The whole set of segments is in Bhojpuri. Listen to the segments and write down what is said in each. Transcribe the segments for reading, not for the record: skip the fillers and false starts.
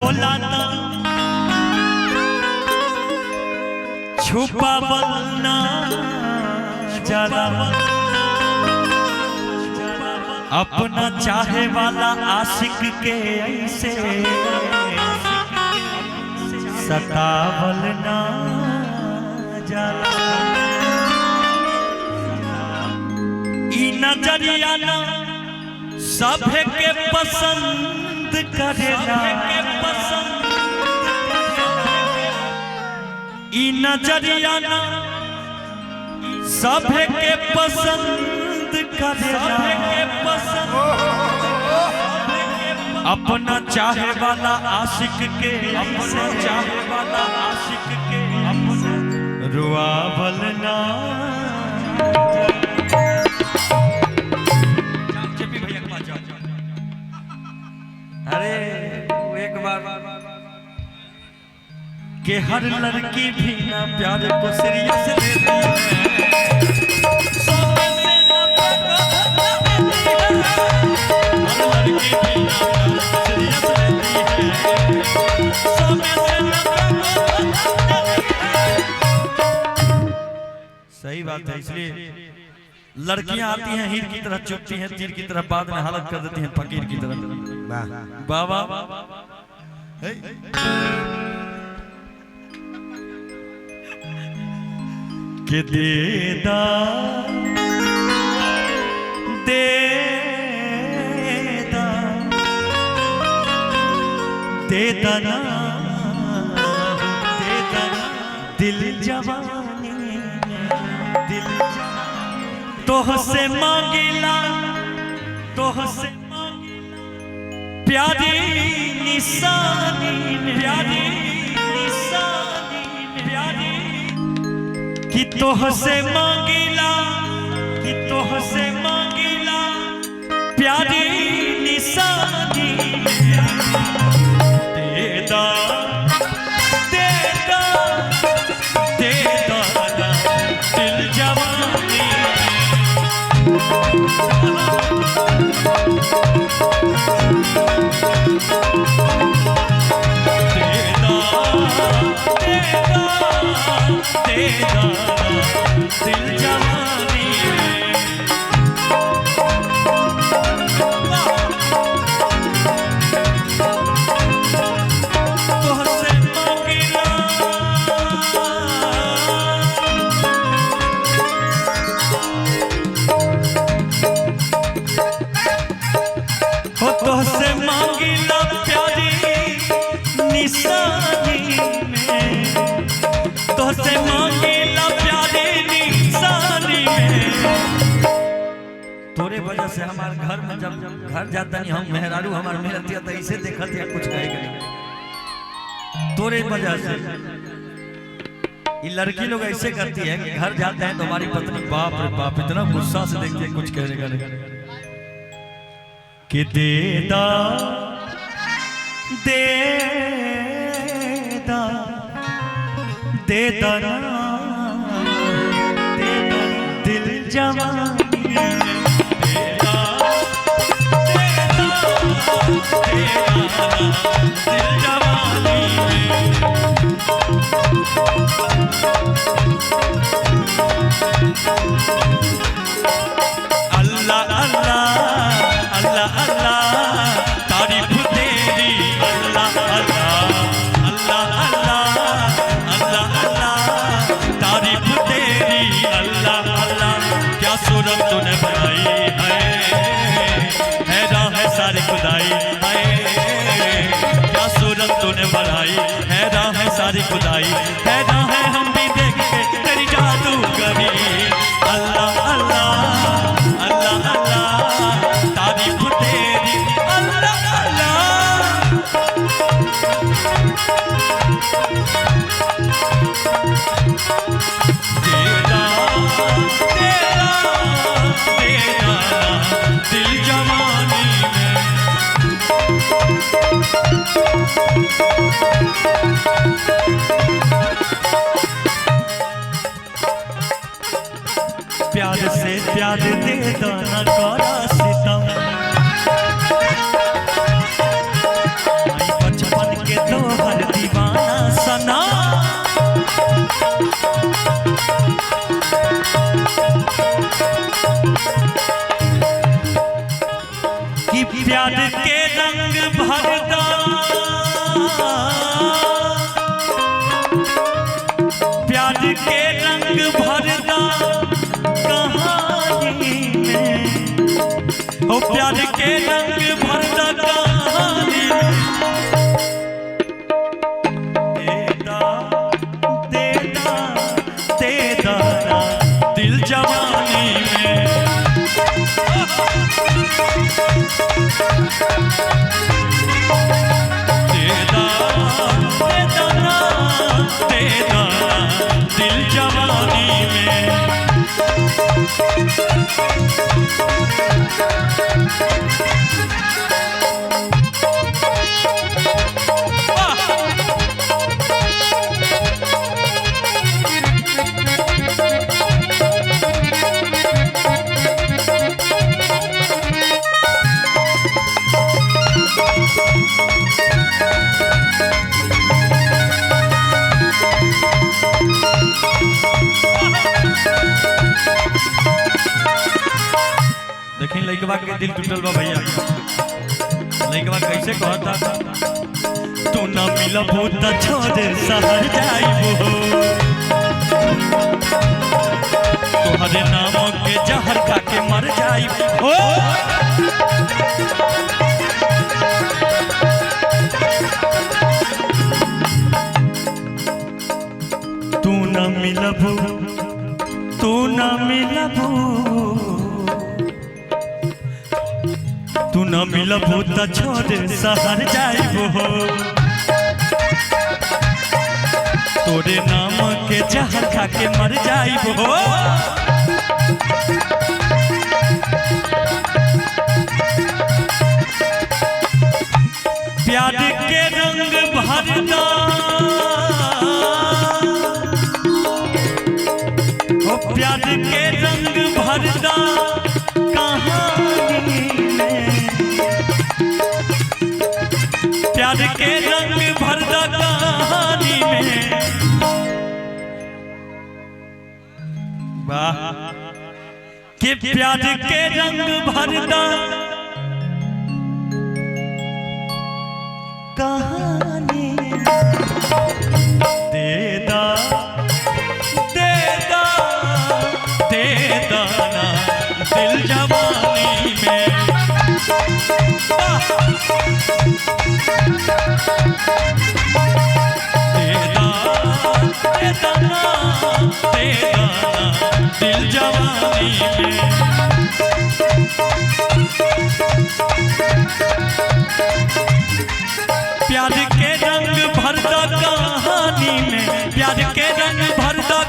होला ना छुपावल ना जाला अपना चाहे वाला आशिक के ऐसे सतावल ना जाला ई नजरिया ना सभे के पसंद करेला ई नजरिया ना सभे के पसंद करेला अपना चाहे वाला आशिक के अपना चाहे वाला आशिक के रुआवल ना अरे एक बार कि हर लड़की भी ना प्यार को सीरियस लेती है सही बात है। इसलिए लड़कियां आती हैं हीर की तरह चुपती हैं तीर की तरह बाद में हालत कर देती हैं फकीर की तरह। बाबा के देदा देदा देदा ना देदा दिल जवानी दिल तोह से मांगिला तोह से प्यारी निशानी प्यारी निशानी प्यारी कि तोह से मांगिला कि तोह से मांगिला प्यारी निशानी देदा देदा देदा दिल जवानी देदा देदा देदा दिल जवानी तोहसे मांगिला हो तोहसे मांगिला प्यारी निशानी में तोहसे मांगिला प्यारी निशानी में तोरे वजह से हमारे घर में जब घर जाता नहीं हम मेहरारू हमारे मेहरतिया तो इसे देखत या कुछ कहेगा तोरे वजह से ये लड़की लोग ऐसे करती है कि घर जाते हैं तो हमारी पत्नी बाप रे बाप इतना गुस्सा से देखती है कुछ कहेगा नहीं कि देदा देदा देदा ना देदा दिल जवानी देदा देदा दिल जवानी अल्लाह अल्लाह अल्लाह अल्लाह तारीफ तेरी अल्लाह अल्लाह अल्लाह अल्लाह अल्लाह अल्लाह तारीफ तेरी अल्लाह अल्लाह क्या सूरत तूने बनाई है राह है सारी खुदाई क्या सूरत तूने बनाई है राह है सारी खुदाई है राह है हम भी देख के तेरी जादूगरी अल्लाह अल्लाह अल्लाह अल्लाह तारीफ तेरी अल्लाह अल्लाह तेरा तेरा तेरा दिल जवानी में प्यार से प्यार दे दाना कारा सितम बचपन के दिल जवानी में देखिए लइकवा के दिल टूटल बा भैया। लइकवा कैसे कहता तू न मिलबो त छोड़ शहर जाइबो तोहरे नाम के जहर खा के मर जाइबो तू न मिलबो तू न मिलबो त छोड़ शहर जाइबो तोरे नाम के जहर खा के मर जाइबो प्यार के रंग भरदा ओ प्यार के रंग भरदा प्यार के रंग भरदा कहानी में वाह कि प्यार के रंग भरदा कहानी देदा देदा देदा ना दिल जवानी में दिल जवानी में प्यार के रंग भरदा कहानी में प्यार के रंग भरदा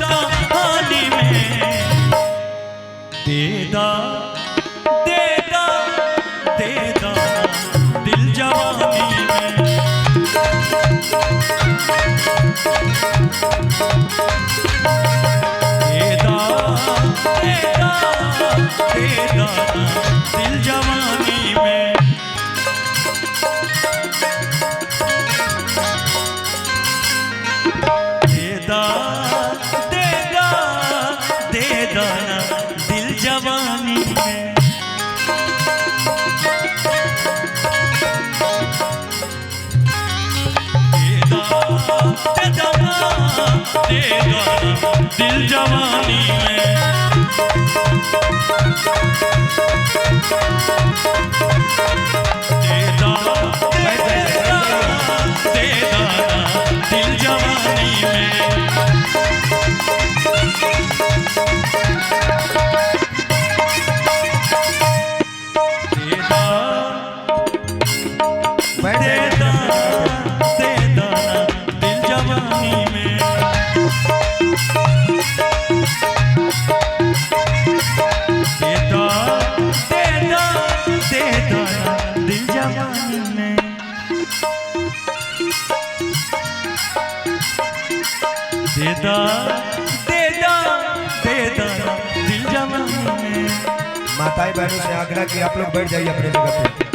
कहानी में देदा देदा देदा दिल जवानी में दिल जवानी में देदा देदा देदा दिल जवानी में देदा देदा दिल जवानी में देदा देदा देदा दिल जवानी में देदा देदा देदा दिल जवानी में देदा देदा देदा दिल जवानी में देदा देदा देदा दिल जवानी में। माताएं बहनों से आग्रह कि आप लोग बैठ जाइए अपने जगह पे।